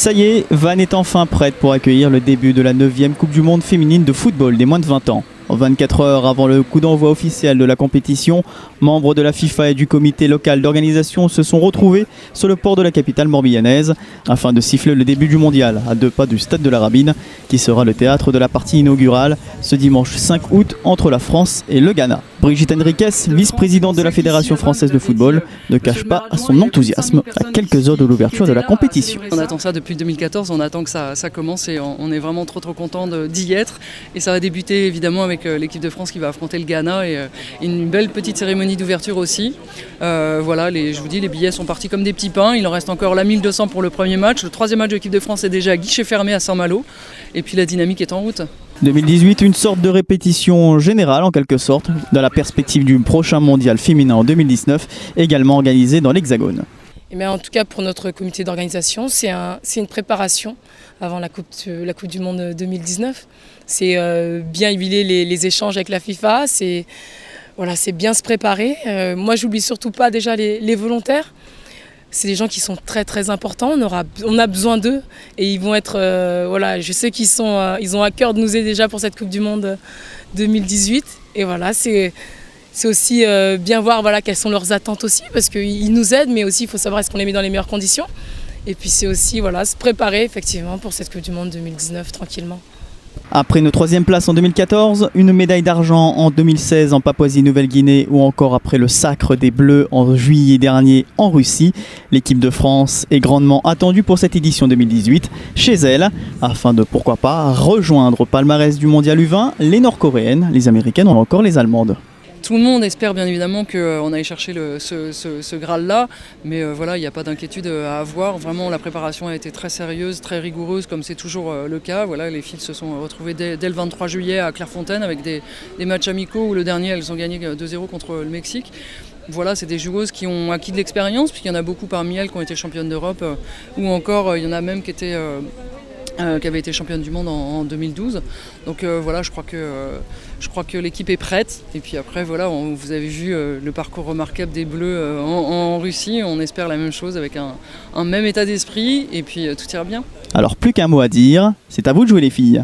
Ça y est, Vannes est enfin prête pour accueillir le début de la 9e Coupe du Monde féminine de football des moins de 20 ans. 24 heures avant le coup d'envoi officiel de la compétition, membres de la FIFA et du comité local d'organisation se sont retrouvés sur le port de la capitale morbihannaise afin de siffler le début du mondial à 2 pas du stade de la Rabine, qui sera le théâtre de la partie inaugurale ce dimanche 5 août entre la France et le Ghana. Brigitte Henriquez, vice-présidente de la Fédération française de football, ne cache pas son enthousiasme à quelques heures de l'ouverture de la compétition. On attend ça depuis 2014, on attend que ça commence et on est vraiment trop content d'y être. Et ça va débuter évidemment avec l'équipe de France qui va affronter le Ghana et une belle petite cérémonie d'ouverture aussi. Voilà, je vous dis, les billets sont partis comme des petits pains. Il en reste encore la 1200 pour le premier match. Le troisième match de l'équipe de France est déjà à guichet fermé à Saint-Malo. Et puis la dynamique est en route. 2018, une sorte de répétition générale en quelque sorte, dans la perspective du prochain mondial féminin en 2019, également organisé dans l'Hexagone. Mais en tout cas pour notre comité d'organisation, c'est une préparation avant la coupe du Monde 2019. C'est bien huiler les échanges avec la FIFA, c'est bien se préparer. Moi j'oublie surtout pas déjà les volontaires. C'est des gens qui sont très importants, on a besoin d'eux et ils vont être, je sais qu'ils ont à cœur de nous aider déjà pour cette Coupe du Monde 2018. Et voilà, c'est aussi bien voir quelles sont leurs attentes aussi, parce qu'ils nous aident, mais aussi il faut savoir est-ce qu'on les met dans les meilleures conditions. Et puis c'est aussi se préparer effectivement pour cette Coupe du Monde 2019 tranquillement. Après une 3e place en 2014, une médaille d'argent en 2016 en Papouasie-Nouvelle-Guinée ou encore après le sacre des Bleus en juillet dernier en Russie, l'équipe de France est grandement attendue pour cette édition 2018 chez elle, afin de pourquoi pas rejoindre au palmarès du mondial U20 les Nord-Coréennes, les Américaines ou encore les Allemandes. Tout le monde espère bien évidemment qu'on aille chercher ce Graal-là, mais il n'y a pas d'inquiétude à avoir. Vraiment, la préparation a été très sérieuse, très rigoureuse, comme c'est toujours le cas. Voilà, les filles se sont retrouvées dès le 23 juillet à Clairefontaine avec des matchs amicaux où le dernier, elles ont gagné 2-0 contre le Mexique. Voilà, c'est des joueuses qui ont acquis de l'expérience, puisqu'il y en a beaucoup parmi elles qui ont été championnes d'Europe, ou encore il y en a même qui avait été championne du monde en 2012. Donc je crois que l'équipe est prête. Et puis après, vous avez vu le parcours remarquable des Bleus en Russie. On espère la même chose avec un même état d'esprit. Et puis tout ira bien. Alors plus qu'un mot à dire, c'est à vous de jouer les filles.